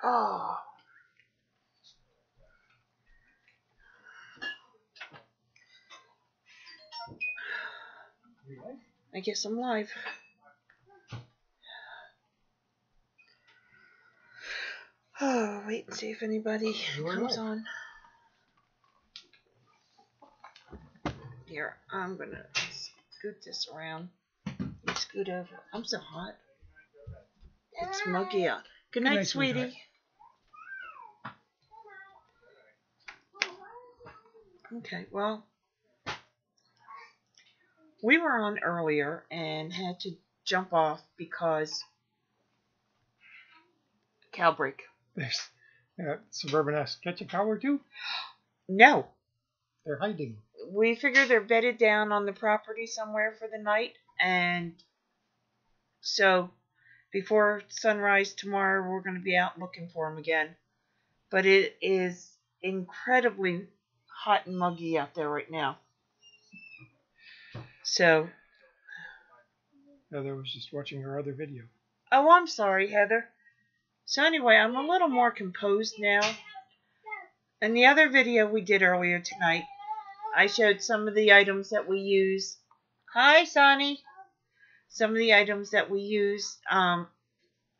Oh. I guess I'm live. Oh, wait and see if anybody comes on. Here, I'm gonna scoot this around. Scoot over. I'm so hot. It's muggy out. Good night, sweetie. Okay, well, we were on earlier and had to jump off because cow break. There's Suburban asks, catch a cow or two? No. They're hiding. We figure they're bedded down on the property somewhere for the night, and so before sunrise tomorrow, we're going to be out looking for them again. But it is incredibly hot and muggy out there right now. So. Heather was just watching her other video. Oh, I'm sorry, Heather. So anyway, I'm a little more composed now. In the other video we did earlier tonight, I showed some of the items that we use. Hi, Sonny. Some of the items that we use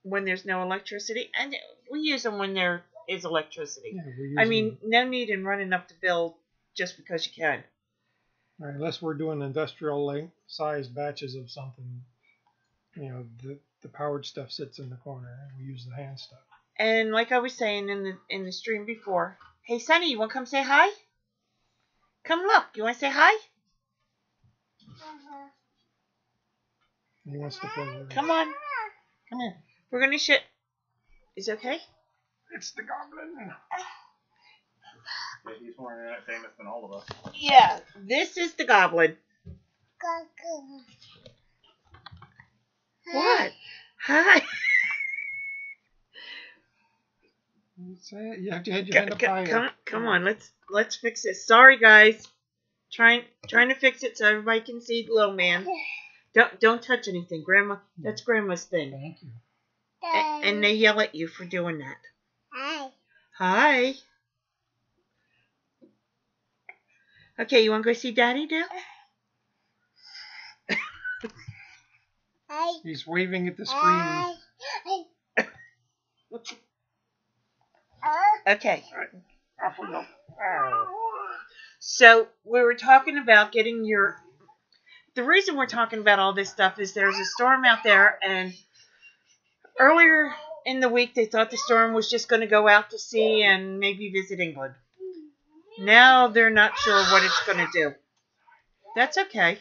when there's no electricity. And we use them when there is electricity. Yeah, I mean, no need in running up to build just because you can. Right, unless we're doing industrial size batches of something, you know, the powered stuff sits in the corner and we use the hand stuff. And like I was saying in the stream before, hey Sonny, you want to come say hi? Come look. You want to say hi? He wants to play with it. Come on. Come here. We're going to shit. Is it okay? It's the goblin. Yeah, he's more internet famous than all of us. Yeah, this is the goblin. What? Hi. Say it. You have to head your hand up higher. Come on, let's fix this. Sorry, guys. Trying to fix it so everybody can see the little man. Don't touch anything, Grandma. That's Grandma's thing. Thank you. And they yell at you for doing that. Hi. Hi. Okay, you want to go see Daddy now? Hi. He's waving at the screen. Hi. Okay. Off we go. So we were talking about getting your. The reason we're talking about all this stuff is there's a storm out there, and earlier in the week they thought the storm was just going to go out to sea and maybe visit England. Now they're not sure what it's going to do. That's okay.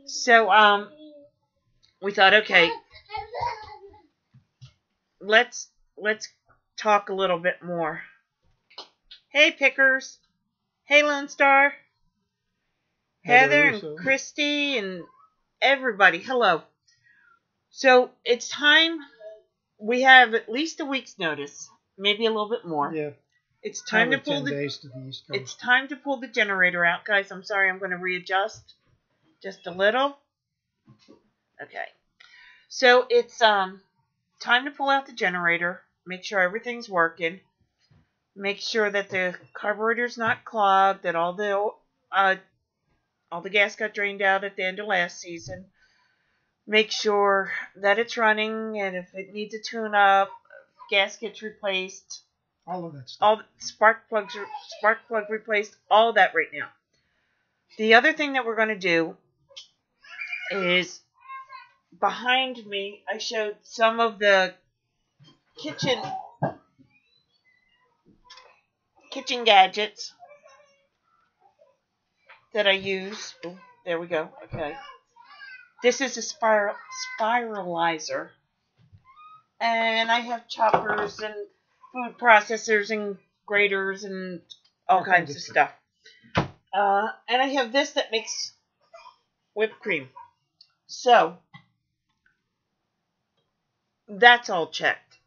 So we thought, okay, let's talk a little bit more. Hey, Pickers. Hey, Lone Star. Heather and Christy and everybody. Hello. So it's time. We have at least a week's notice, maybe a little bit more. Yeah. It's time to pull 10 days to the East Coast. It's time to pull the generator out, guys. I'm sorry. I'm going to readjust just a little. Okay. So it's time to pull out the generator. Make sure everything's working. Make sure that the carburetor's not clogged. That all the gas got drained out at the end of last season. Make sure that it's running, and if it needs a tune-up, gaskets replaced. All of that stuff. All spark plug replaced. All that right now. The other thing that we're going to do is behind me. I showed some of the kitchen gadgets that I use. Ooh, there we go. Okay. This is a spiralizer. And I have choppers and food processors and graters and all kinds of stuff. And I have this that makes whipped cream. So, that's all checked.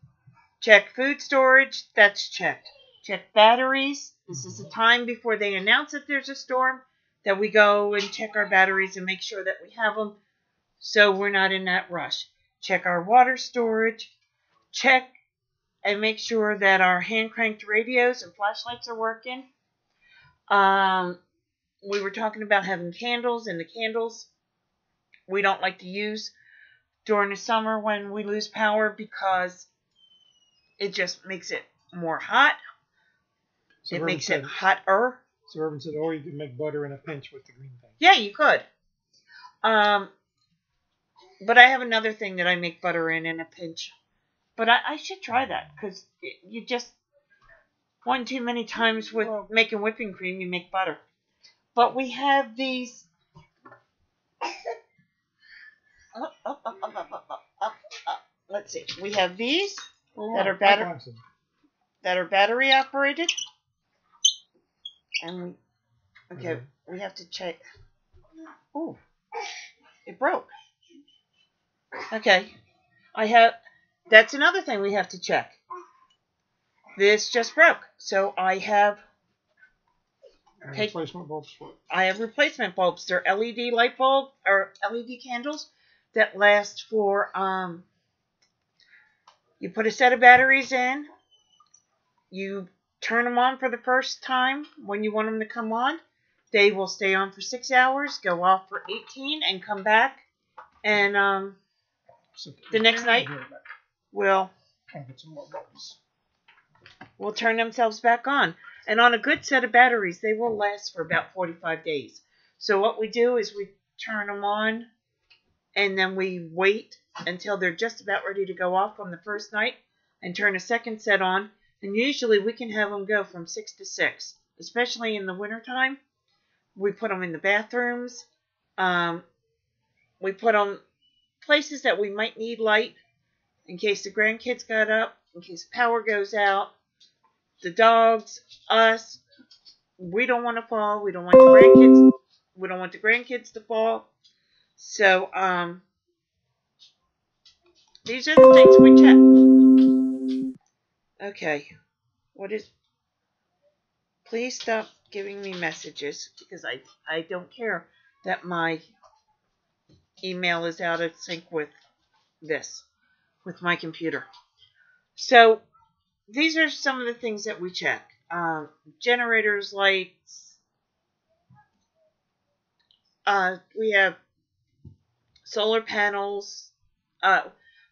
Check food storage. That's checked. Check batteries. This is the time before they announce that there's a storm that we go and check our batteries and make sure that we have them so we're not in that rush. Check our water storage. Check and make sure that our hand-cranked radios and flashlights are working. We were talking about having candles, and the candles we don't like to use during the summer when we lose power because it just makes it more hot. So It Irvin makes said, it hotter. So Irvin said, oh, you can make butter in a pinch with the green thing. Yeah, you could. But I have another thing that I make butter in a pinch. But I should try that because you just, one too many times with making whipping cream, you make butter. But we have these. Let's see. We have these that are battery operated. And we have to check. Ooh, it broke. Okay, that's another thing we have to check. This just broke, so I have replacement bulbs for it. I have replacement bulbs. They're LED light bulb or LED candles that last for you put a set of batteries in, you turn them on for the first time when you want them to come on. They will stay on for 6 hours, go off for 18, and come back. And the next night we'll get some more bulbs. Will turn themselves back on. And on a good set of batteries, they will last for about 45 days. So what we do is we turn them on, and then we wait until they're just about ready to go off on the first night, and turn a second set on. And usually we can have them go from 6 to 6, especially in the wintertime. We put them in the bathrooms. We put them places that we might need light in case the grandkids got up, in case power goes out. The dogs, us, we don't want to fall. We don't want the grandkids. We don't want the grandkids to fall. So, these are the things we check. Okay, please stop giving me messages because I don't care that my email is out of sync with my computer. So, these are some of the things that we check. Generators, lights. We have solar panels.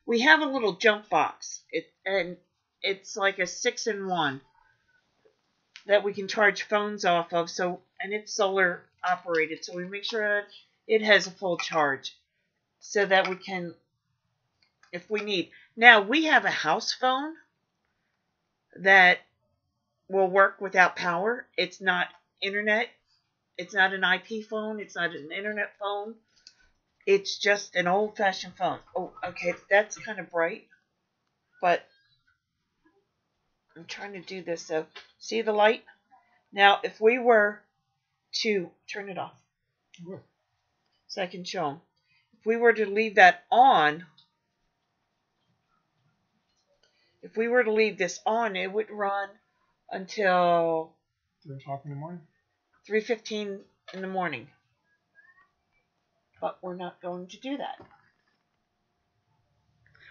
We have a little jump box. It's like a 6-in-1 that we can charge phones off of. And it's solar operated. So we make sure that it has a full charge so that we can, if we need. Now, we have a house phone that will work without power. It's not internet. It's not an IP phone. It's not an internet phone. It's just an old-fashioned phone. Oh, okay, that's kind of bright, but I'm trying to do this. So, see the light? Now, if we were to turn it off, so I can show them. If we were to leave that on, if we were to leave this on, it would run until 3 o'clock in the morning. 3:15 in the morning. But we're not going to do that.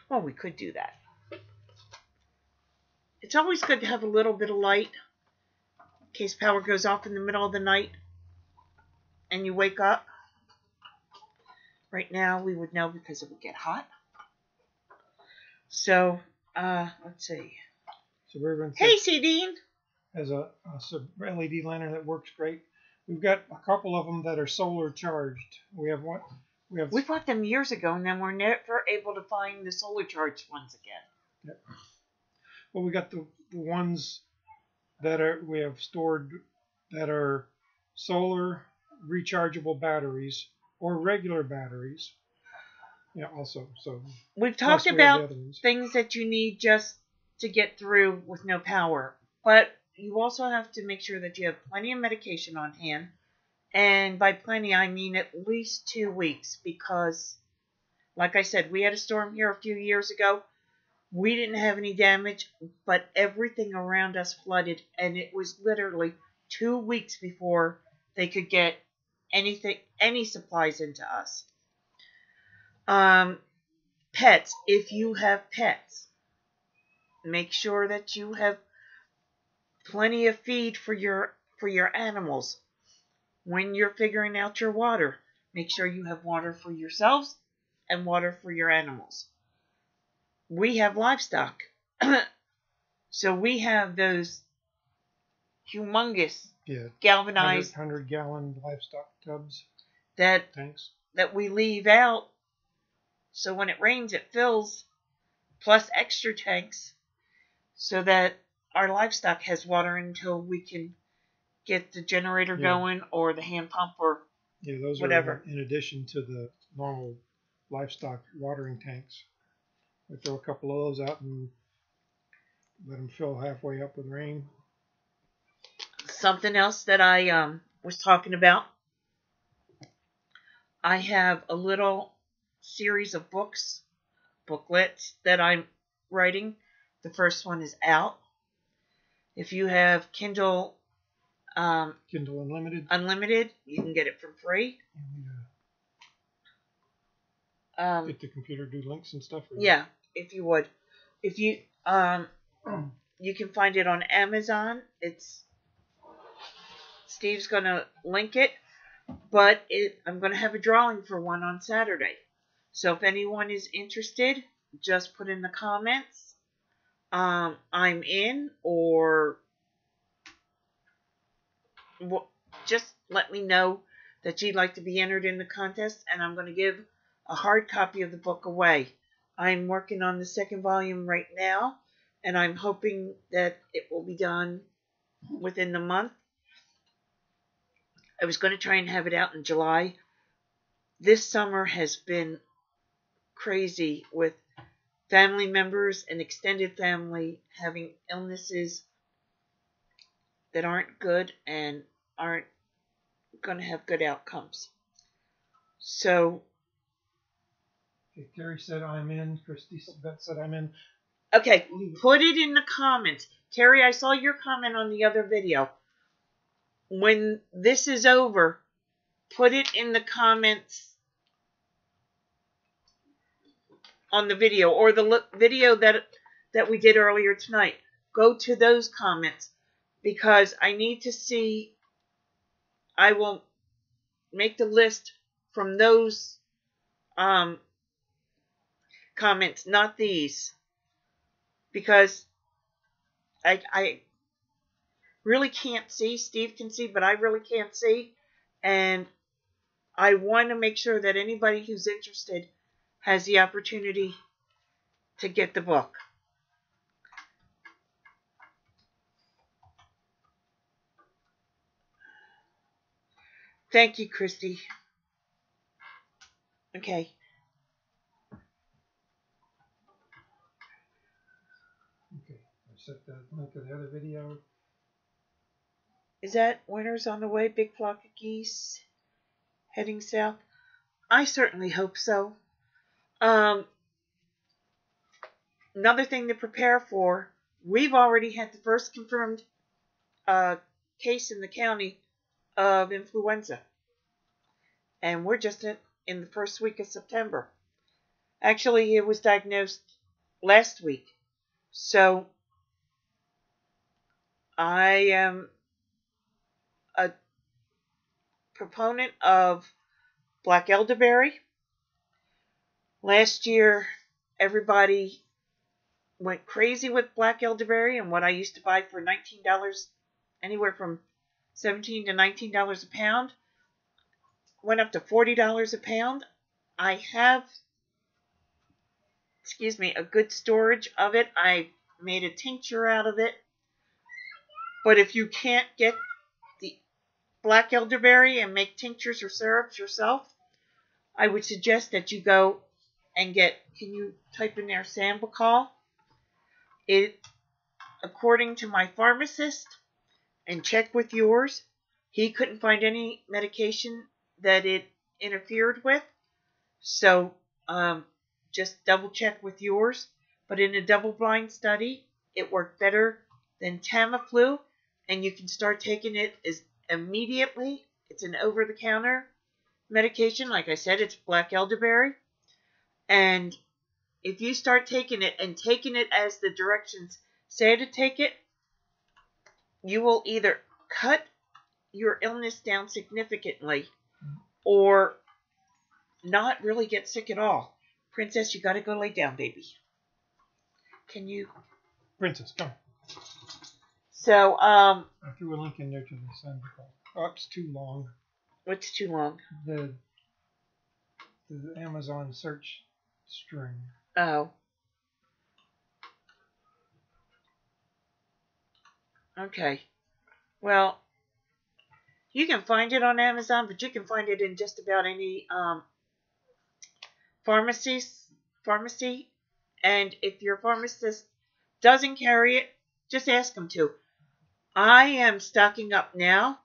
Well, we could do that. It's always good to have a little bit of light in case power goes off in the middle of the night and you wake up. Right now, we would know because it would get hot. So, let's see. Suburban Hey, C-Dean! Has a LED lantern that works great. We've got a couple of them that are solar charged. We bought them years ago, and then we're never able to find the solar charged ones again. Yep. Well, we got the ones that we have stored that are solar rechargeable batteries or regular batteries. Yeah, also. So we've talked about things that you need just to get through with no power, but you also have to make sure that you have plenty of medication on hand. And by plenty, I mean at least 2 weeks because, like I said, we had a storm here a few years ago. We didn't have any damage, but everything around us flooded, and it was literally 2 weeks before they could get any supplies into us. Pets, if you have pets, make sure that you have plenty of feed for your animals. When you're figuring out your water, make sure you have water for yourselves and water for your animals. We have livestock. So we have those humongous galvanized 100-gallon livestock tubs tanks that we leave out. So when it rains, it fills, plus extra tanks, so that our livestock has water until we can get the generator going or the hand pump or those whatever. Are in addition to the normal livestock watering tanks. We throw a couple of those out and let them fill halfway up with rain. Something else that I was talking about, I have a little series of booklets that I'm writing. The first one is out. If you have Kindle Unlimited, you can get it for free. Get the computer do links and stuff. Yeah, if you would. If you you can find it on Amazon. Steve's gonna link it, but I'm gonna have a drawing for one on Saturday. So if anyone is interested, just put in the comments, I'm in, or just let me know that you'd like to be entered in the contest, and I'm going to give a hard copy of the book away. I'm working on the second volume right now, and I'm hoping that it will be done within the month. I was going to try and have it out in July. This summer has been crazy with family members and extended family having illnesses that aren't good and aren't going to have good outcomes. So, Terry said I'm in. Christy said I'm in. Okay, put it in the comments. Terry, I saw your comment on the other video. When this is over, put it in the comments on the video, or the video that we did earlier tonight. Go to those comments, because I need to see. I will make the list from those comments, not these, because I really can't see. Steve can see, but I really can't see, and I want to make sure that anybody who's interested has the opportunity to get the book. Thank you, Christy. Okay. I set the link to the other video. Is that winter's on the way? Big flock of geese heading south? I certainly hope so. Another thing to prepare for, we've already had the first confirmed case in the county of influenza. And we're just in the first week of September. Actually, it was diagnosed last week. So, I am a proponent of black elderberry. Last year, everybody went crazy with black elderberry, and what I used to buy for $19, anywhere from $17 to $19 a pound, went up to $40 a pound. I have, a good storage of it. I made a tincture out of it. But if you can't get the black elderberry and make tinctures or syrups yourself, I would suggest that you go and get, can you type in there Sambucol? It, according to my pharmacist, and check with yours, he couldn't find any medication that it interfered with. So, just double check with yours. But in a double-blind study, it worked better than Tamiflu, and you can start taking it immediately. It's an over-the-counter medication. Like I said, it's black elderberry. And if you start taking it and taking it as the directions say to take it, you will either cut your illness down significantly or not really get sick at all. Princess, you got to go lay down, baby. Can you? Princess, come. So, I threw a link in there to the send call. Oh, it's too long. what's too long? The Amazon search string. Oh. Okay. Well, you can find it on Amazon, but you can find it in just about any pharmacy. And if your pharmacist doesn't carry it, just ask them to. I am stocking up now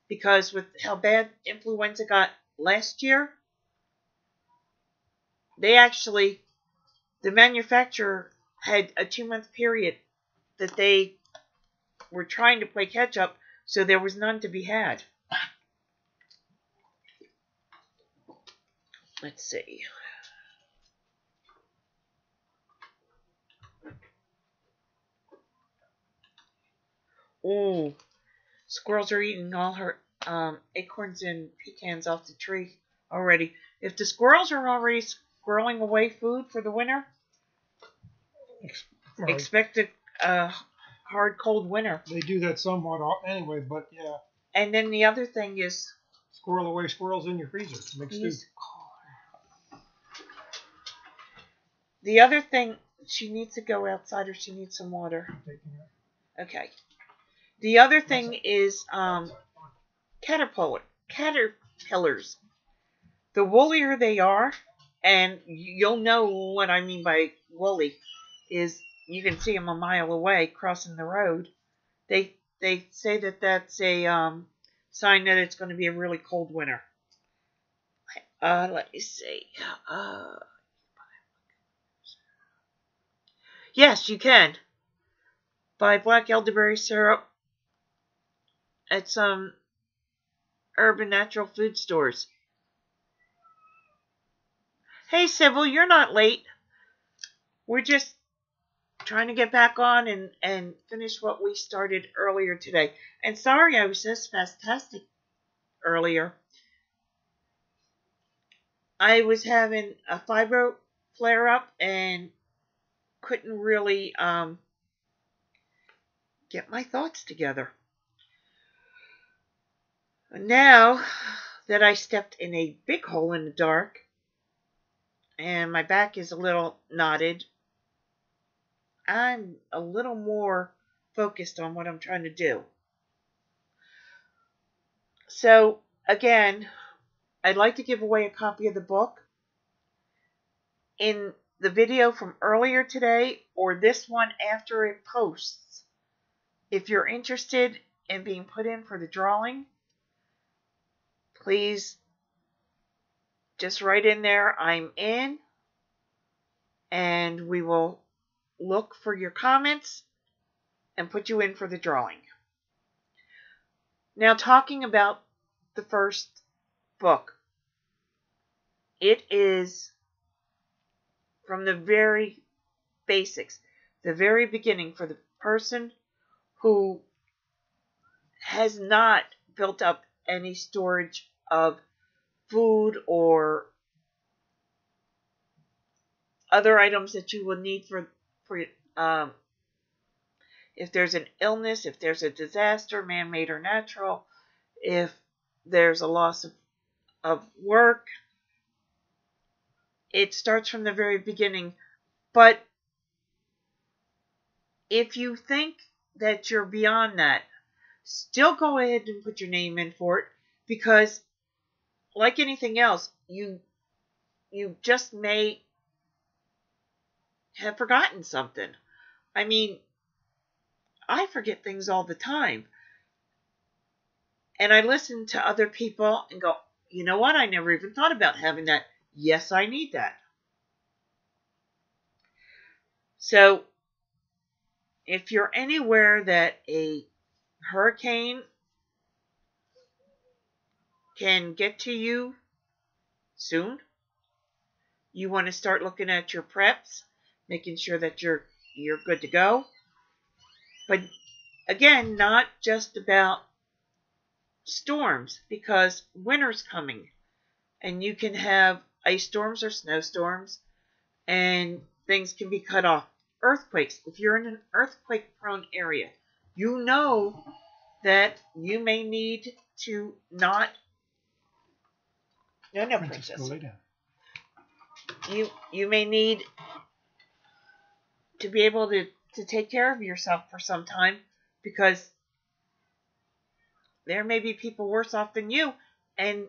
because with how bad influenza got last year, the manufacturer had a 2-month period that they were trying to play catch up, so there was none to be had. Let's see. Ooh, squirrels are eating all her acorns and pecans off the tree already. If the squirrels are already squirreling away food for the winter, expect a hard, cold winter. They do that somewhat anyway, but yeah. And then the other thing is... Squirrel away squirrels in your freezer. Makes stew. The other thing, she needs to go outside or she needs some water. Okay. The other thing is caterpillars. The woollier they are, and you'll know what I mean by woolly, is you can see them a mile away crossing the road. They say that that's a sign that it's going to be a really cold winter. Let me see. Yes, you can. Buy black elderberry syrup at some urban natural food stores. Hey, Sybil, you're not late. We're just trying to get back on and finish what we started earlier today. And sorry I was just fantastic earlier. I was having a fibro flare-up and couldn't really get my thoughts together. Now that I stepped in a big hole in the dark and my back is a little knotted, I'm a little more focused on what I'm trying to do. So, again, I'd like to give away a copy of the book. In the video from earlier today or this one after it posts, if you're interested in being put in for the drawing, please just write in there, I'm in, and we will look for your comments and put you in for the drawing. Now, talking about the first book, it is from the very basics, the very beginning, for the person who has not built up any storage of food or other items that you will need for if there's an illness, if there's a disaster, man-made or natural, if there's a loss of work. It starts from the very beginning. But if you think that you're beyond that, still go ahead and put your name in for it, because like anything else, you just may have forgotten something. I mean, I forget things all the time. And I listen to other people and go, you know what? I never even thought about having that. Yes, I need that. So, if you're anywhere that a hurricane can get to you soon, you want to start looking at your preps, making sure that you're good to go. But again, not just about storms, because winter's coming and you can have ice storms or snowstorms and things can be cut off. Earthquakes. If you're in an earthquake prone area, you know that you may need to not. No, Princess. Lay down. You may need to be able to take care of yourself for some time, because there may be people worse off than you, and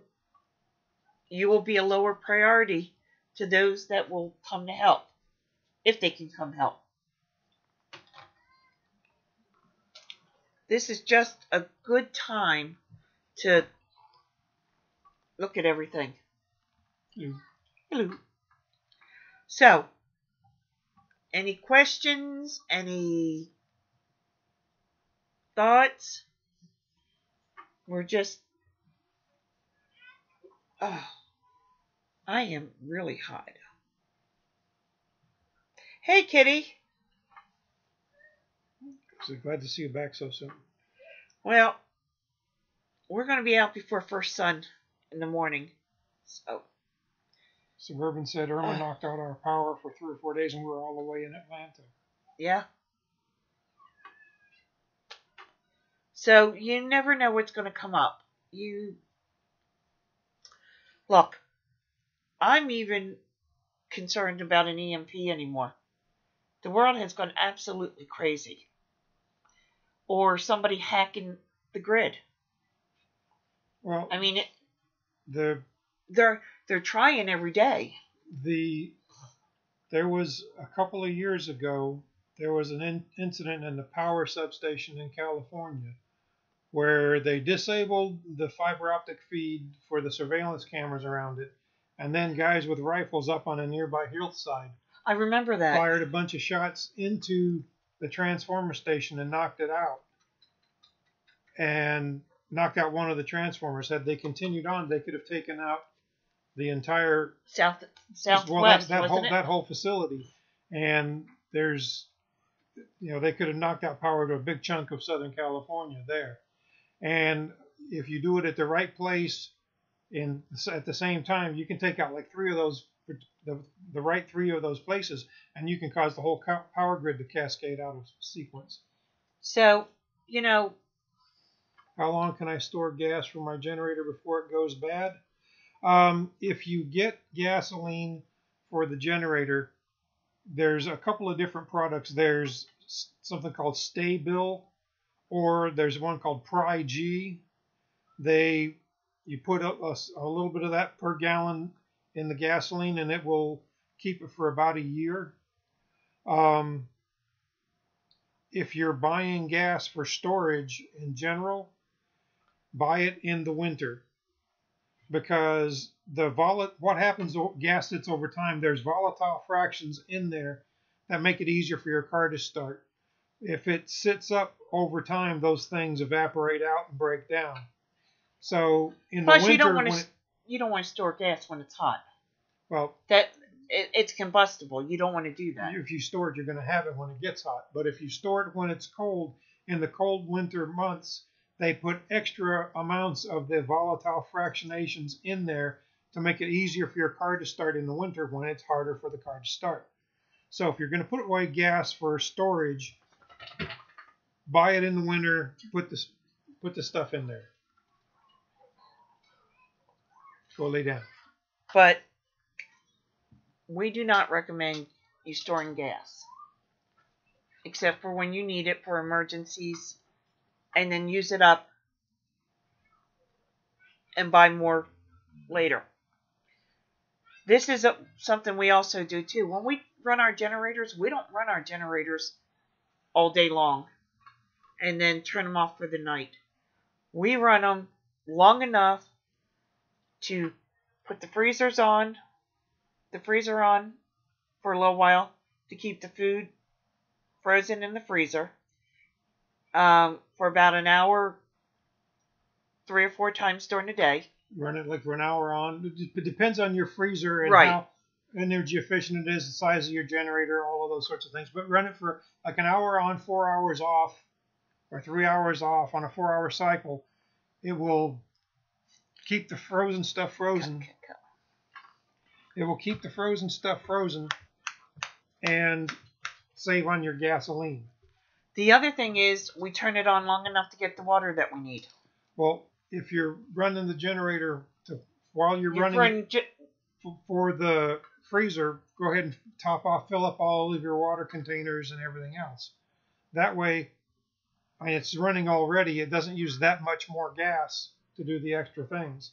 you will be a lower priority to those that will come to help, if they can come help. This is just a good time to look at everything. Hello. So, any questions? Any thoughts? We're just... Oh, I am really hot. Hey, Kitty. So glad to see you back so soon. Well, we're going to be out before first sun in the morning. So, Suburban said Irma knocked out our power for 3 or 4 days and we were all the way in Atlanta. Yeah. So you never know what's going to come up. Look, I'm even concerned about an EMP anymore. The world has gone absolutely crazy. Or somebody hacking the grid. Well, I mean, they're trying every day. There was a couple of years ago, there was an incident in the power substation in California where they disabled the fiber optic feed for the surveillance cameras around it, and then guys with rifles up on a nearby hillside, I remember that, fired a bunch of shots into the transformer station and knocked it out. And knocked out one of the transformers. Had they continued on, they could have taken out the entire southwest, that whole facility. And they could have knocked out power to a big chunk of Southern California there. And if you do it at the right place at the same time, you can take out like 3 of those, the right 3 of those places, and you can cause the whole power grid to cascade out of sequence. So, how long can I store gas for my generator before it goes bad? If you get gasoline for the generator, there's a couple of different products. There's something called Stay-Bill, or there's one called Pry-G. You put a little bit of that per gallon in the gasoline, and it will keep it for about a year. If you're buying gas for storage in general, buy it in the winter, because what happens to gas sits over time, there's volatile fractions in there that make it easier for your car to start. If it sits up over time, those things evaporate out and break down. So in the winter, you don't want to store gas when it's hot. Well, it's combustible. You don't want to do that. If you store it, you're going to have it when it gets hot. But if you store it when it's cold, in the cold winter months, they put extra amounts of the volatile fractionations in there to make it easier for your car to start in the winter when it's harder for the car to start. So if you're going to put away gas for storage, buy it in the winter, put the stuff in there. Go lay down. But we do not recommend you storing gas, except for when you need it for emergencies, and then use it up and buy more later. This is something we also do too. When we run our generators, we don't run our generators all day long and then turn them off for the night. We run them long enough to put the freezer on for a little while to keep the food frozen in the freezer for about an hour, 3 or 4 times during the day. Run it like for an hour on. It depends on your freezer and right. energy efficient it is, the size of your generator, all of those sorts of things. But run it for like an hour on, 4 hours off, or 3 hours off on a 4-hour cycle. It will keep the frozen stuff frozen. It will keep the frozen stuff frozen and save on your gasoline. The other thing is we turn it on long enough to get the water that we need. Well, if you're running the generator while you're running for the freezer, go ahead and top off, fill up all of your water containers and everything else. That way, it's running already. It doesn't use that much more gas to do the extra things.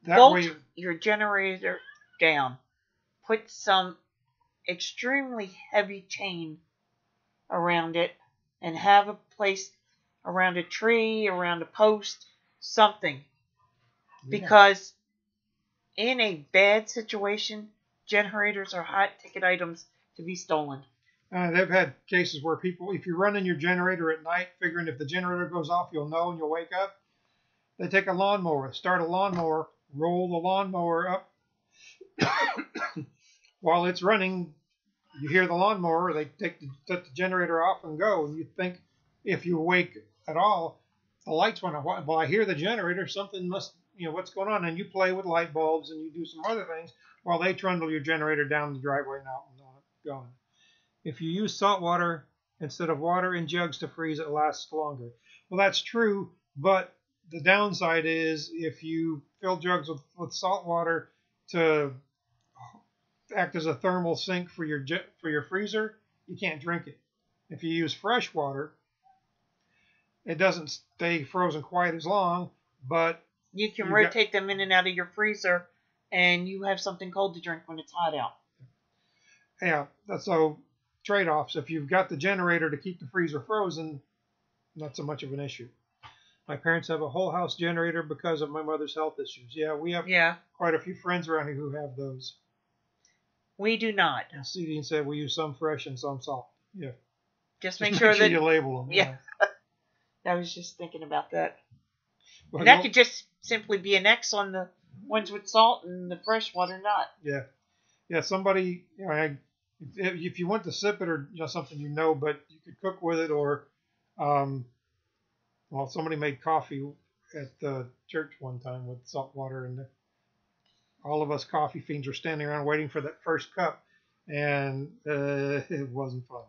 Bolt your generator down. Put some extremely heavy chain around it and have a place around a tree, around a post, something. Yeah. Because in a bad situation, generators are hot ticket items to be stolen. They've had cases where people, if you're running your generator at night, figuring if the generator goes off, you'll know and you'll wake up, they take a lawnmower, start a lawnmower, roll the lawnmower up. While it's running, you hear the lawnmower, they take the generator off and go. And you think, if you awake at all, the lights went off. Well, I hear the generator, something must, what's going on? And you play with light bulbs and you do some other things while they trundle your generator down the driveway and out and going. If you use salt water instead of water in jugs to freeze, it lasts longer. Well, that's true, but the downside is if you fill jugs with salt water to act as a thermal sink for your freezer, you can't drink it. If you use fresh water, it doesn't stay frozen quite as long, but you can rotate them in and out of your freezer, and you have something cold to drink when it's hot out. Yeah, so trade-offs. If you've got the generator to keep the freezer frozen, not so much of an issue. My parents have a whole house generator because of my mother's health issues. Yeah, we have quite a few friends around here who have those. We do not. And CD said we use some fresh and some salt. Yeah. Just make sure that you label them. Yeah. I was just thinking about that. Well, and that could just simply be an X on the ones with salt and the fresh water not. Yeah. Yeah, somebody, if you want to sip it or something but you could cook with it or, somebody made coffee at the church one time with salt water and all of us coffee fiends were standing around waiting for that first cup, and it wasn't fun.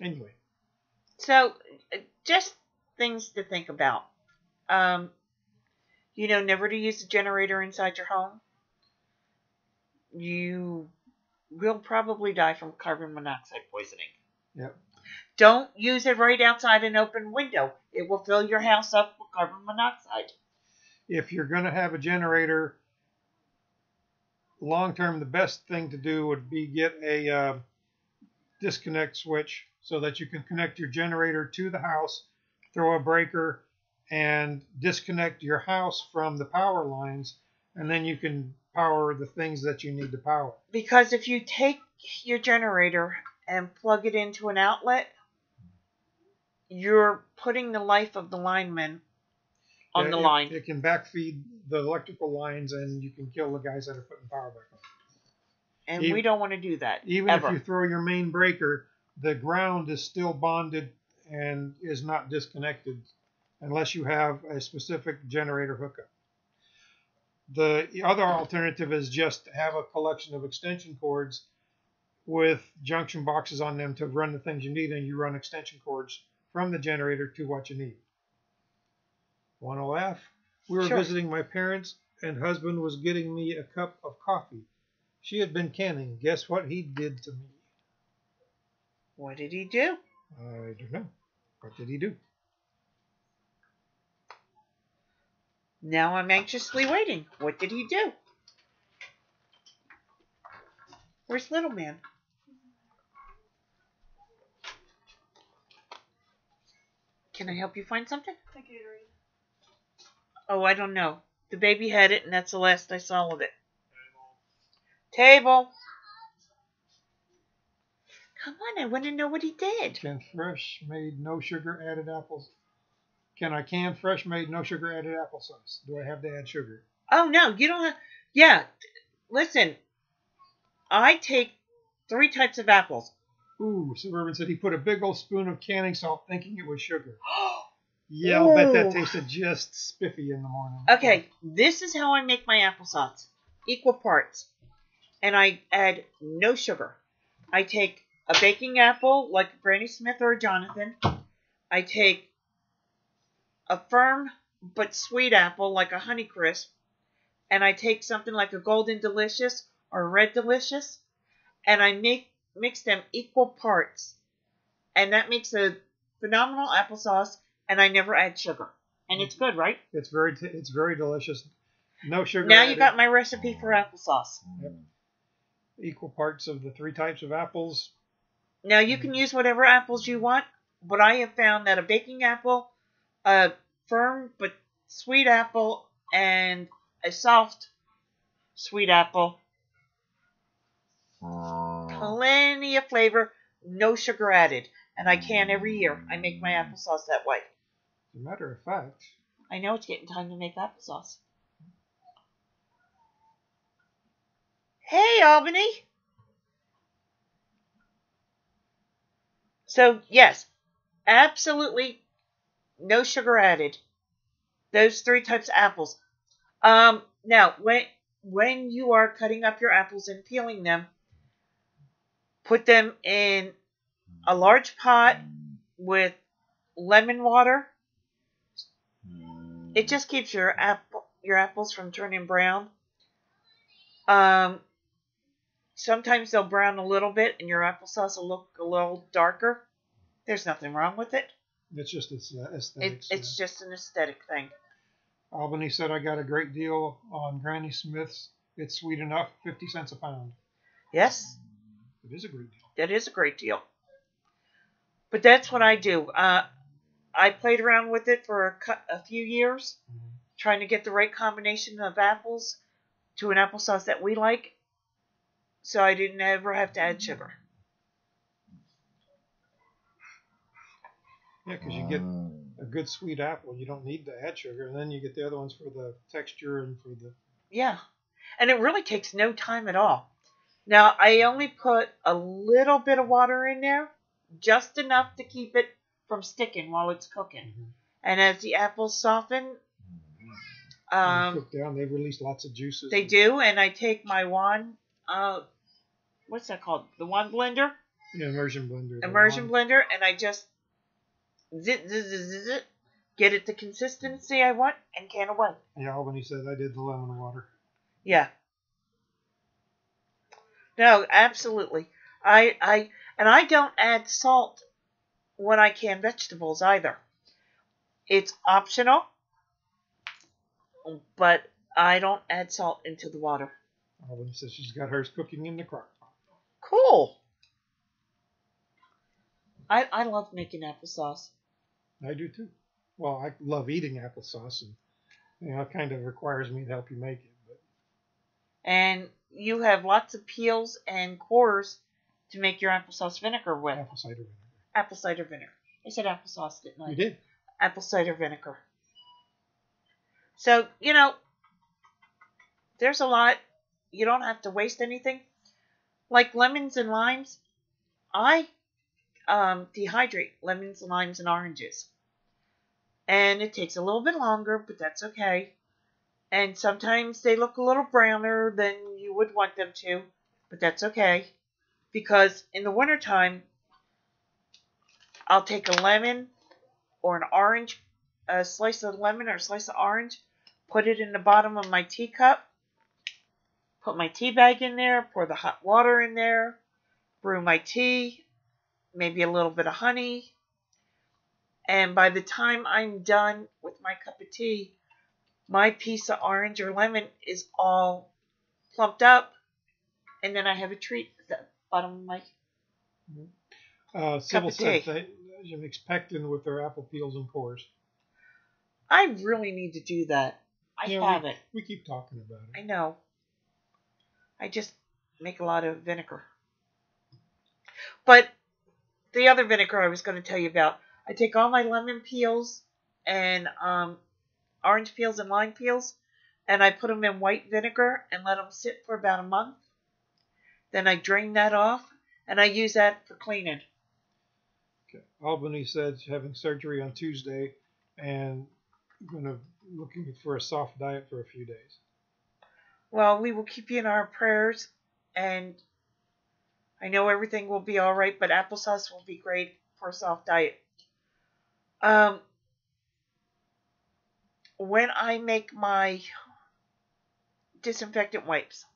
Anyway. So, just things to think about. Never to use a generator inside your home. You will probably die from carbon monoxide poisoning. Yep. Don't use it right outside an open window. It will fill your house up with carbon monoxide. If you're going to have a generator, long term, the best thing to do would be get a disconnect switch so that you can connect your generator to the house, throw a breaker, and disconnect your house from the power lines, and then you can power the things that you need to power. Because if you take your generator and plug it into an outlet, you're putting the life of the lineman on the line. It can backfeed the electrical lines, and you can kill the guys that are putting power back on. And we don't want to do that. Even if you throw your main breaker, the ground is still bonded and is not disconnected unless you have a specific generator hookup. The other alternative is just to have a collection of extension cords with junction boxes on them to run the things you need, and you run extension cords from the generator to what you need. Want to laugh? We were visiting my parents, and husband was getting me a cup of coffee. She had been canning. Guess what he did to me? What did he do? I don't know. What did he do? Now I'm anxiously waiting. What did he do? Where's little man? Can I help you find something? The Gatorade. Oh, I don't know. The baby had it, and that's the last I saw of it. Table. Come on, I want to know what he did. Can fresh made no sugar added apples Can I can fresh made, no sugar added applesauce? Do I have to add sugar? Oh, no, you don't have... Yeah, listen, I take 3 types of apples. Ooh, Suburban said he put a big old spoon of canning salt thinking it was sugar. Yeah, I'll bet that Ooh. tasted just spiffy in the morning. Okay, this is how I make my applesauce. Equal parts. And I add no sugar. I take a baking apple like a Granny Smith or a Jonathan. I take a firm but sweet apple like a Honeycrisp. And I take something like a Golden Delicious or a Red Delicious. And I mix them equal parts. And that makes a phenomenal applesauce. And I never add sugar. And it's good, right? It's very delicious. No sugar Now added. you got my recipe for applesauce. Yep. Equal parts of the 3 types of apples. Now you can use whatever apples you want, but I have found that a baking apple, a firm but sweet apple, and a soft sweet apple, plenty of flavor, no sugar added. And I can every year. I make my applesauce that way. As a matter of fact, I know it's getting time to make applesauce. Hey, Albany. So, yes, absolutely no sugar added. Those 3 types of apples. Now, when you are cutting up your apples and peeling them, put them in a large pot with lemon water. It just keeps your apples from turning brown. Sometimes they'll brown a little bit and your applesauce will look a little darker. There's nothing wrong with it. it's just aesthetics. It's just an aesthetic thing. Albany said, I got a great deal on Granny Smith's. It's sweet enough, 50 cents a pound. Yes, It is a great deal. that is a great deal. But that's what I do. I played around with it for a few years, trying to get the right combination of apples to an applesauce that we like, so I didn't ever have to add sugar. Yeah, because you get a good sweet apple. You don't need to add sugar. And then you get the other ones for the texture and for the... Yeah, and it really takes no time at all. Now, I only put a little bit of water in there, just enough to keep it from sticking while it's cooking. And as the apples soften, cook down, they release lots of juices. they do, and I take my wand, what's that called? The wand blender? Yeah, immersion blender. Immersion blender, and I just zit, get it the consistency I want, and can away. Yeah, Albany said I did the lemon water. Yeah. No, absolutely. I don't add salt when I can vegetables either. It's optional, but I don't add salt into the water. Albany says she's got hers cooking in the crock pot. Cool. I love making applesauce. I do too. Well, I love eating applesauce, and it kind of requires me to help you make it. But And you have lots of peels and cores to make your applesauce vinegar with. apple cider vinegar. Apple cider vinegar. I said applesauce, didn't I? You did. Apple cider vinegar. So, there's a lot. You don't have to waste anything. Like lemons and limes, I dehydrate lemons, limes, and oranges. And it takes a little bit longer, but that's okay. And sometimes they look a little browner than you would want them to, but that's okay. Because in the wintertime, I'll take a lemon or an orange, a slice of lemon or a slice of orange, put it in the bottom of my teacup, put my tea bag in there, pour the hot water in there, brew my tea, maybe a little bit of honey. And by the time I'm done with my cup of tea, my piece of orange or lemon is all plumped up, and then I have a treat at the bottom of my Sybil of said tea. she makes pectin with her apple peels and cores. I really need to do that. I haven't. We keep talking about it. I know. I just make a lot of vinegar. But the other vinegar I was going to tell you about, I take all my lemon peels and orange peels and lime peels, and I put them in white vinegar and let them sit for about a month. Then I drain that off, and I use that for cleaning. Okay. Albany said she's having surgery on Tuesday and looking for a soft diet for a few days. Well, we will keep you in our prayers, and I know everything will be all right, but applesauce will be great for a soft diet. When I make my disinfectant wipes,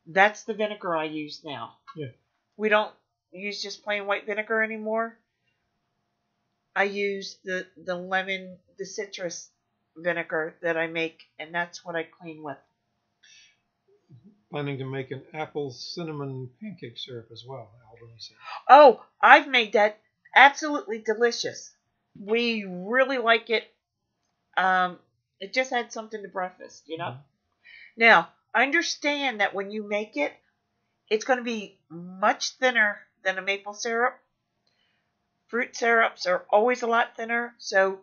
that's the vinegar I use now. Yeah. We don't use just plain white vinegar anymore. I use the lemon, the citrus vinegar that I make, and that's what I clean with. Planning to make an apple cinnamon pancake syrup as well, Albany said. Oh, I've made that absolutely delicious. We really like it. It just had something to breakfast, you know. Mm-hmm. Now, understand that when you make it, it's going to be much thinner than a maple syrup. Fruit syrups are always a lot thinner, so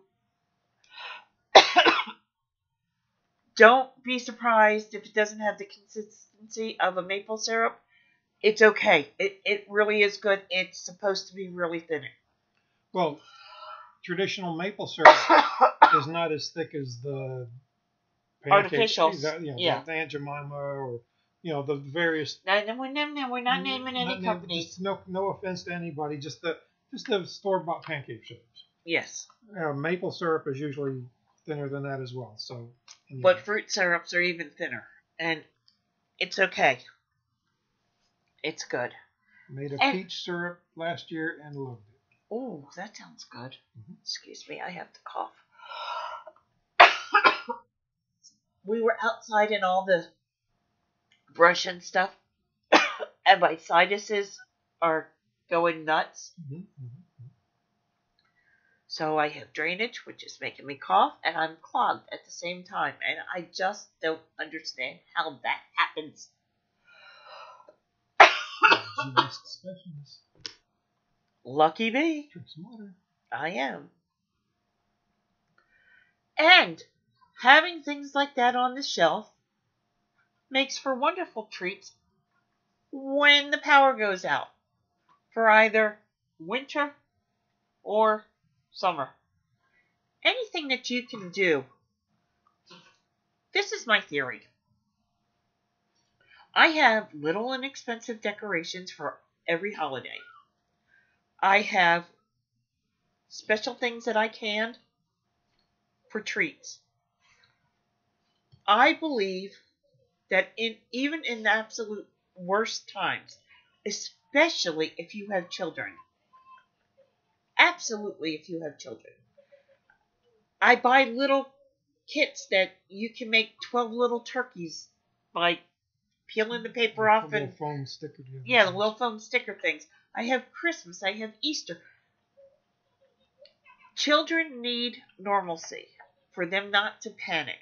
don't be surprised if it doesn't have the consistency of a maple syrup. It's okay. It really is good. It's supposed to be really thin. Well, traditional maple syrup is not as thick as the artificials. The Aunt Jemima or the various. No, we're not naming any companies. No offense to anybody, just the store-bought pancake syrups. Yes. Maple syrup is usually thinner than that as well. So. Anyway. But fruit syrups are even thinner, and it's okay. It's good. Made a peach syrup last year and loved it. Oh, that sounds good. Mm-hmm. Excuse me, I have to cough. We were outside in all the brush and stuff, and my sinuses are going nuts. Mm-hmm. Mm-hmm. So I have drainage, which is making me cough, and I'm clogged at the same time, and I just don't understand how that happens. Lucky me. Drink some water. I am. And having things like that on the shelf makes for wonderful treats when the power goes out for either winter or summer. Anything that you can do. This is my theory. I have little inexpensive decorations for every holiday. I have special things that I can for treats. I believe that even in the absolute worst times, especially if you have children, absolutely if you have children, I buy little kits that you can make 12 little turkeys by peeling the paper off and foam sticker. Yeah, the little foam sticker things. I have Christmas. I have Easter. Children need normalcy for them not to panic.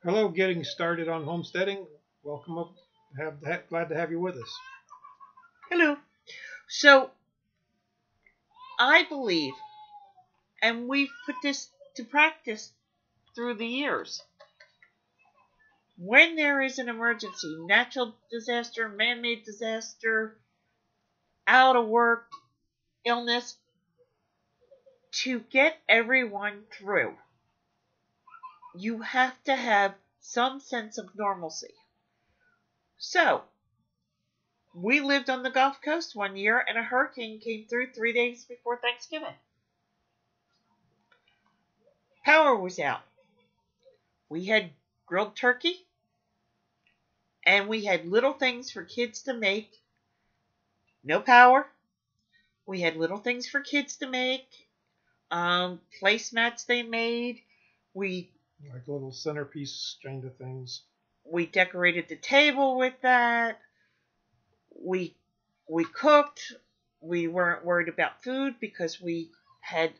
Hello, getting started on homesteading. Welcome up. Glad to have you with us. Hello. So, I believe, and we've put this to practice through the years, when there is an emergency, natural disaster, man-made disaster, out of work, illness, to get everyone through, you have to have some sense of normalcy. So, we lived on the Gulf Coast one year, and a hurricane came through 3 days before Thanksgiving. Power was out. We had grilled turkey, and we had little things for kids to make. No power. We had little things for kids to make. Placemats they made. We like little centerpiece kind of things. We decorated the table with that. We cooked. We weren't worried about food because we had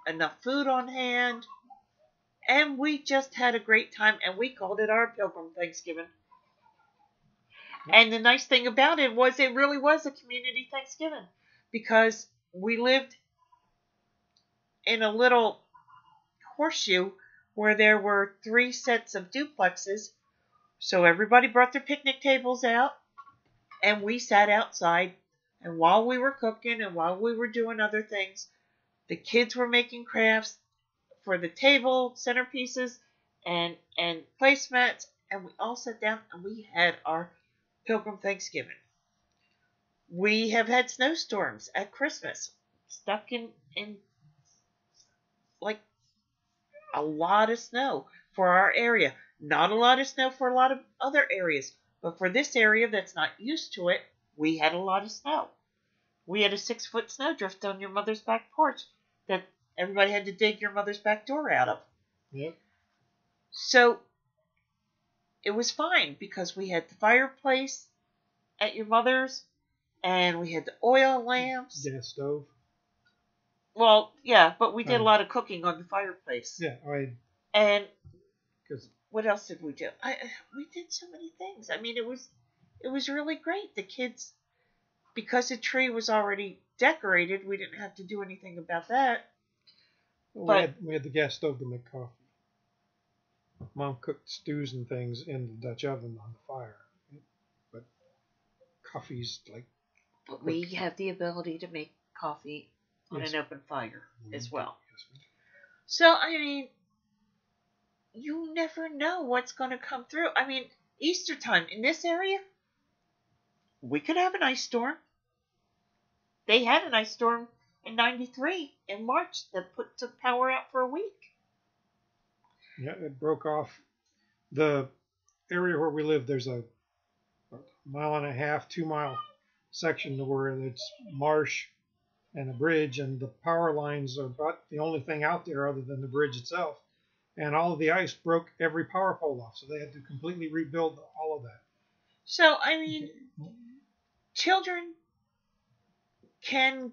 enough food on hand. And we just had a great time, and we called it our Pilgrim Thanksgiving. And the nice thing about it was it really was a community Thanksgiving because we lived in a little horseshoe where there were 3 sets of duplexes. So everybody brought their picnic tables out, and we sat outside. And while we were cooking and while we were doing other things, the kids were making crafts for the table centerpieces and placemats, and we all sat down and we had our Pilgrim Thanksgiving. We have had snowstorms at Christmas, stuck in like a lot of snow for our area. Not a lot of snow for a lot of other areas, but for this area that's not used to it, we had a lot of snow. We had a 6-foot snowdrift on your mother's back porch that everybody had to dig your mother's back door out of. Yep. So it was fine because we had the fireplace at your mother's, and we had the oil lamps. Gas stove. Well, yeah, but we did a lot of cooking on the fireplace. Yeah, And because what else did we do? We did so many things. I mean, it was really great. The kids, because the tree was already decorated, we didn't have to do anything about that. we had the gas stove to make coffee. Mom cooked stews and things in the Dutch oven on the fire, but coffee's like. But we have the ability to make coffee on Yes. an open fire as well. Yes, we do. So, I mean, you never know what's going to come through. I mean, Easter time in this area, we could have an ice storm. They had an ice storm in '93 in March that took power out for a week. Yeah, it broke off the area where we live. There's a 1.5-mile, 2-mile section where it's marsh and a bridge, and the power lines are about the only thing out there other than the bridge itself. And all of the ice broke every power pole off, so they had to completely rebuild all of that. So, I mean, children can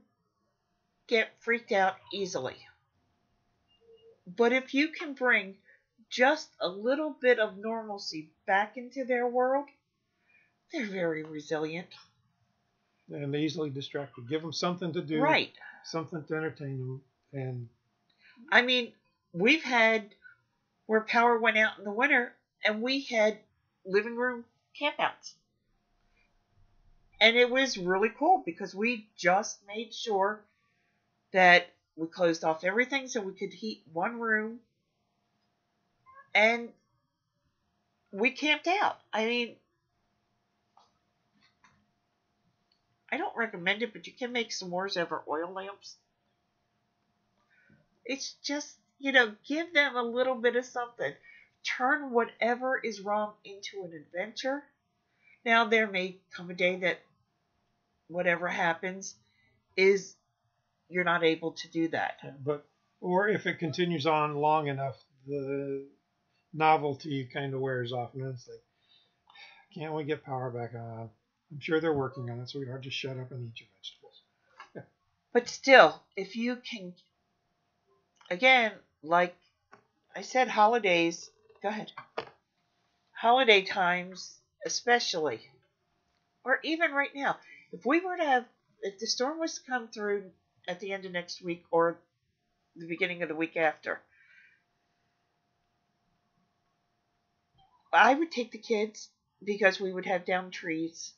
get freaked out easily. But if you can bring just a little bit of normalcy back into their world, they're very resilient. And easily distracted. Give them something to do, Right. something to entertain them. And I mean, we've had where power went out in the winter, and we had living room campouts. And it was really cool because we just made sure that we closed off everything so we could heat one room. And we camped out. I mean, I don't recommend it, but you can make s'mores over oil lamps. It's just, give them a little bit of something. Turn whatever is wrong into an adventure. Now, there may come a day that whatever happens is you're not able to do that. or if it continues on long enough, the novelty kind of wears off, and it's like, can't we get power back on? I'm sure they're working on it, so we don't just shut up and eat your vegetables. But still, if you can, again, like I said, holidays, go ahead. Holiday times, especially, or even right now, if the storm was to come through at the end of next week or the beginning of the week after, I would take the kids because we would have down trees.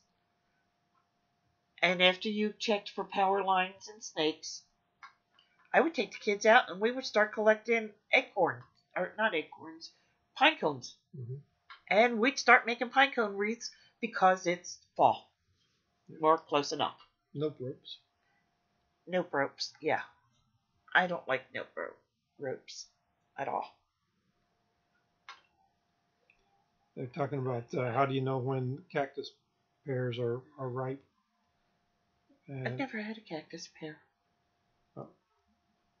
And after you checked for power lines and snakes, I would take the kids out and we would start collecting pine cones. Mm-hmm. And we'd start making pine cone wreaths because it's fall. Or close enough. Nope ropes. Nope ropes, yeah. I don't like nope ropes at all. They're talking about how do you know when cactus pears are ripe? I've never had a cactus pear.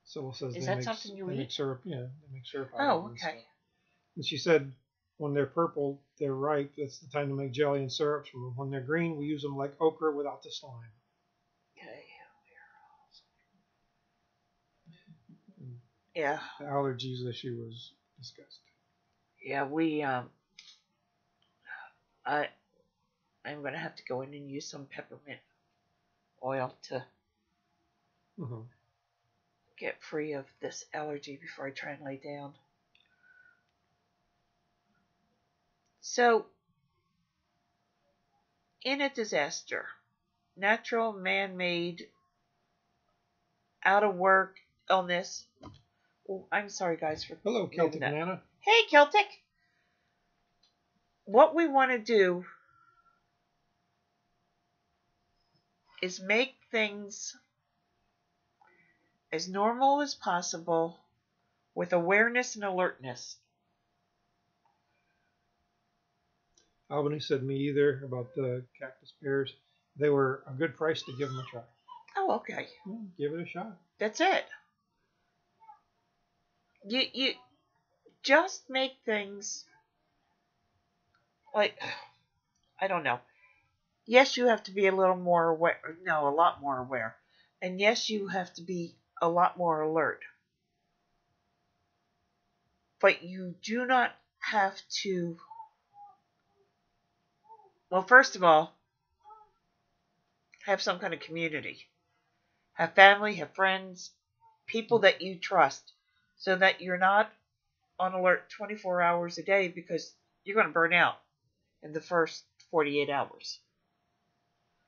Sybil says Is that something you eat? Make syrup. Yeah, they make syrup. Oh, okay. And she said when they're purple, they're ripe. That's the time to make jelly and syrups from them. When they're green, we use them like okra without the slime. Okay. Yeah. The allergies issue was discussed. Yeah, I'm going to have to go in and use some peppermint oil to get free of this allergy before I try and lay down. So, in a disaster, natural, man-made, out-of-work illness. Oh, I'm sorry, guys, for Hello, Celtic Nana. Hey, Celtic. What we want to do is make things as normal as possible with awareness and alertness. Albany said me either about the Cactus Pears. They were a good price to give them a try. Oh, okay. Give it a shot. That's it. You just make things like, I don't know. Yes, you have to be a little more aware. No, a lot more aware. And yes, you have to be a lot more alert. But you do not have to. Well, first of all, have some kind of community. Have family, have friends, people that you trust, so that you're not on alert 24 hours a day, because you're going to burn out in the first 48 hours.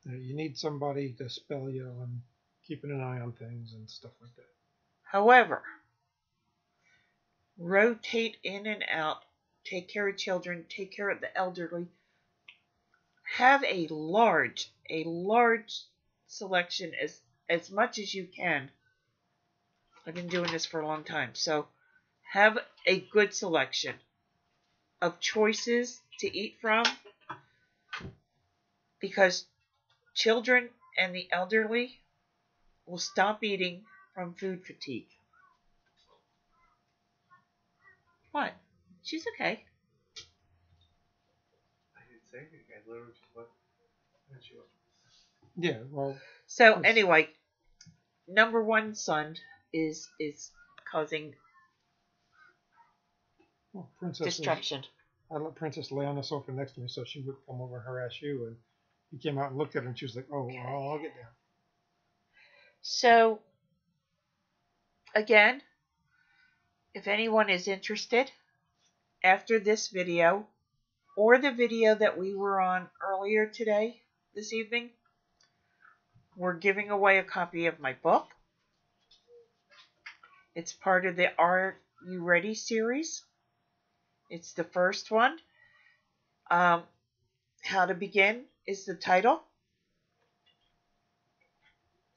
You need somebody to spell you and keeping an eye on things and stuff like that. However, rotate in and out, take care of children, take care of the elderly. Have a large selection, as much as you can. I've been doing this for a long time, so have a good selection of choices to eat from, because children and the elderly will stop eating from food fatigue. What? She's okay. I didn't say anything. I literally just went. And she went. Yeah, well. So anyway, number one son is causing destruction. I let Princess lay on the sofa next to me so she wouldn't come over and harass you. And he came out and looked at her, and she was like, "Oh, well, I'll get down." So again, if anyone is interested, after this video or the video that we were on earlier today, this evening, we're giving away a copy of my book. It's part of the Are You Ready series. It's the first one. How to Begin is the title.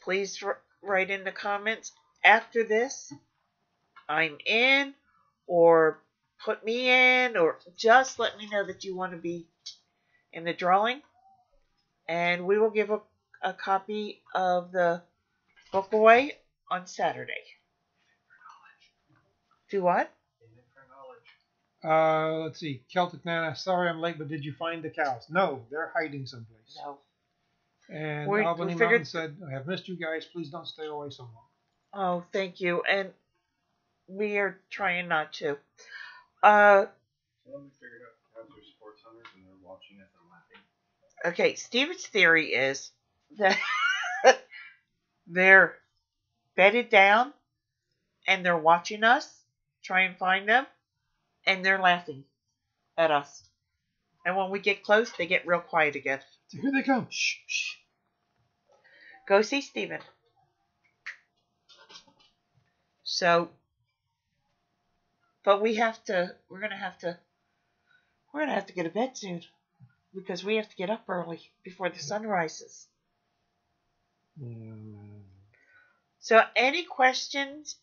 Please write in the comments after this, I'm in, or put me in, or just let me know that you want to be in the drawing. And we will give a copy of the book away on Saturday. Do what? Let's see. Celtic Nana, sorry I'm late, but did you find the cows? No, they're hiding someplace. No. And Albany Mountain said, I have missed you guys. Please don't stay away so long. Oh, thank you. And we are trying not to. Well, we figured out cows are sports hunters and they're watching us and laughing. Okay, Steven's theory is that they're bedded down and they're watching us try and find them, and they're laughing at us. And when we get close, they get real quiet again. So here they come. Shh, shh. Go see Steven. So, but we're gonna have to get to bed soon, because we have to get up early before the sun rises. So, any questions?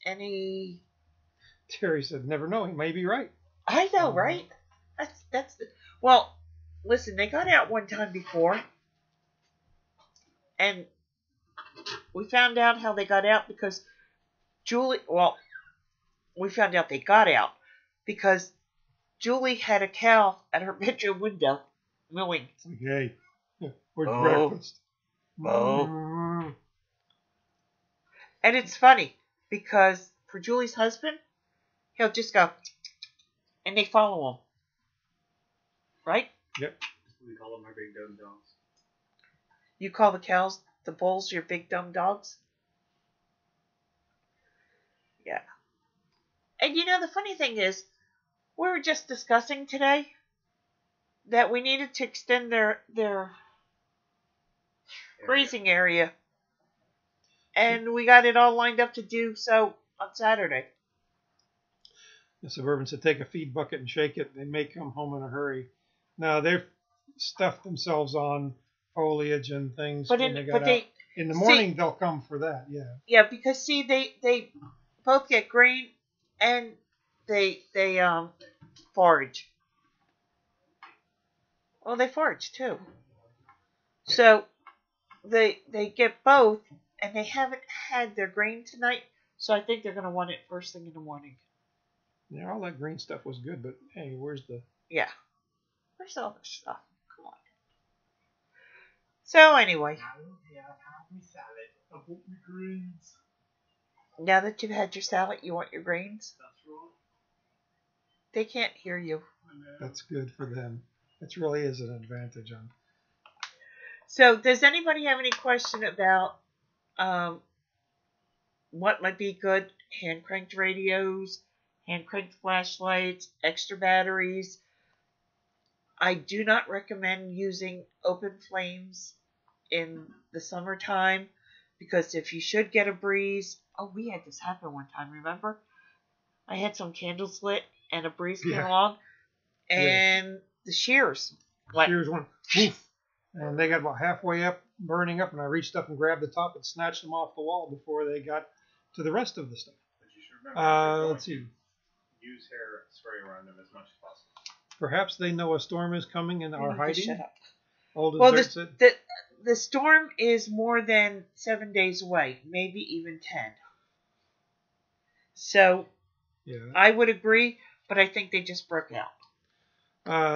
Terry said, never know. He may be right. I know, right? Well, listen, they got out one time before, and we found out how they got out because we found out they got out because Julie had a cow at her bedroom window mooing. Okay. Where's breakfast? And it's funny because for Julie's husband, he'll just go, and they follow him. Right? Yep. We call them our big dumb dogs. You call the cows, the bulls, your big dumb dogs? Yeah. And you know, the funny thing is, we were just discussing today that we needed to extend their grazing area. And we got it all lined up to do so on Saturday. The Suburbans said take a feed bucket and shake it. They may come home in a hurry. Now they've stuffed themselves on foliage and things. But when in, they got but out. they In the morning they'll come for that. Yeah. Yeah, because see, they both get grain and they forage. Well, they forage too. So they get both, and they haven't had their grain tonight. So I think they're gonna want it first thing in the morning. Yeah, all that green stuff was good, but hey, where's the? Yeah, where's all this stuff? Come on. So anyway, now that you've had your salad, you want your grains? They can't hear you. That's good for them. It really is an advantage on. So, does anybody have any question about what might be good? Hand cranked radios, hand cranked flashlights, extra batteries. I do not recommend using open flames in the summertime because if you should get a breeze, we had this happen one time, remember? I had some candles lit and a breeze came along and the shears went. Shears went woof, and they got about halfway up, burning up, and I reached up and grabbed the top and snatched them off the wall before they got to the rest of the stuff. But you should remember, Let's see. Use hair spray around them as much as possible. Perhaps they know a storm is coming and are hiding. Shut up. Well, the storm is more than 7 days away, maybe even 10. So, yeah. I would agree, but I think they just broke out.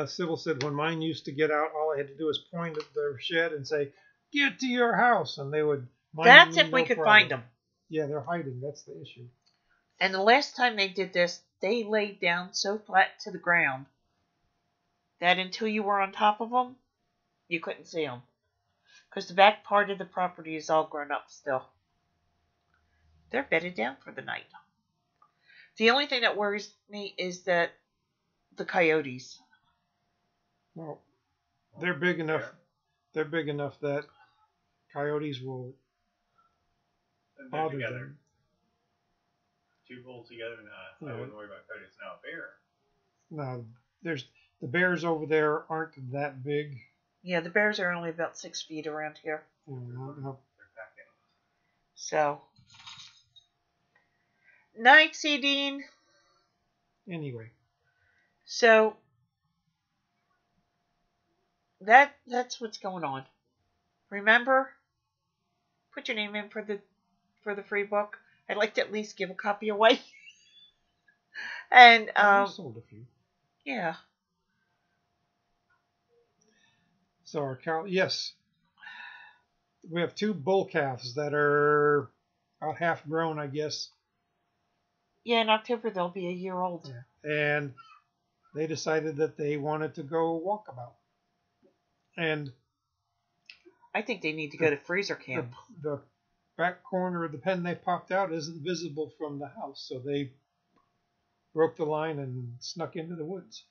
Sybil said, when mine used to get out, all I had to do was point at their shed and say, get to your house, and they would mind That's me, if we no could problem. find them. Yeah, they're hiding. That's the issue. And the last time they did this, they laid down so flat to the ground that until you were on top of them, you couldn't see them. Because the back part of the property is all grown up still. They're bedded down for the night. The only thing that worries me is that the coyotes. Well, they're big enough. They're big enough that coyotes will bother them. Two bulls together, I wouldn't worry about coyotes. Now a bear. No, the bears over there aren't that big. Yeah, the bears are only about 6 feet around here. No. So, night, Dean. Anyway. So, that's what's going on. Remember, put your name in for the free book. I'd like to at least give a copy away. And I sold a few. Yeah. So our cow, yes, we have 2 bull calves that are about half grown, I guess. Yeah, in October they'll be a year old. Yeah. And they decided that they wanted to go walkabout. And I think they need to go to freezer camp. The back corner of the pen they popped out isn't visible from the house, so they broke the line and snuck into the woods.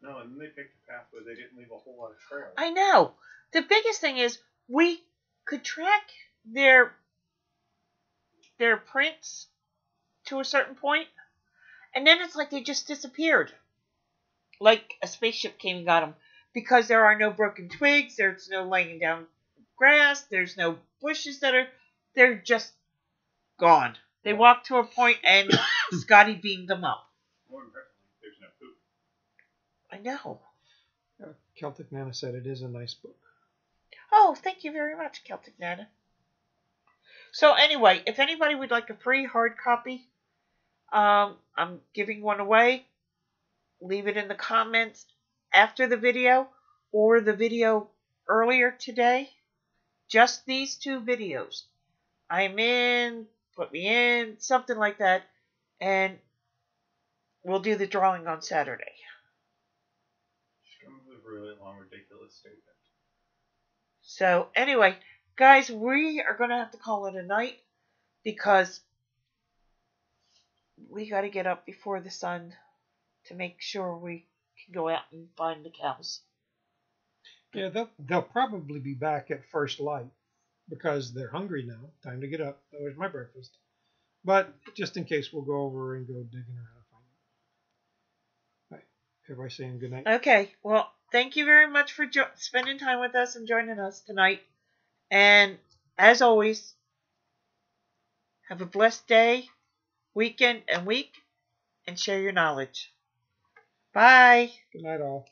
No, and then they picked a path where they didn't leave a whole lot of trail. I know. The biggest thing is we could track their prints to a certain point, and then it's like they just disappeared. Like a spaceship came and got them. Because there are no broken twigs, there's no laying down grass, there's no bushes they're just gone. They walked to a point and Scotty beamed them up. More importantly, there's no poop. I know. Celtic Nana said it is a nice book. Oh, thank you very much, Celtic Nana. So anyway, if anybody would like a free hard copy, I'm giving one away. Leave it in the comments after the video or the video earlier today. Just these 2 videos. I'm in, put me in, something like that. And we'll do the drawing on Saturday. Just come with a really long, ridiculous statement. So anyway, guys, we are going to have to call it a night because we got to get up before the sun to make sure we can go out and find the cows. Yeah, they'll probably be back at first light because they're hungry now. Time to get up. There's my breakfast. But just in case, we'll go over and go digging around and find them. All right. Everybody saying good night. Okay, well, thank you very much for spending time with us and joining us tonight. And as always, have a blessed day, weekend, and week, and share your knowledge. Bye. Good night, all.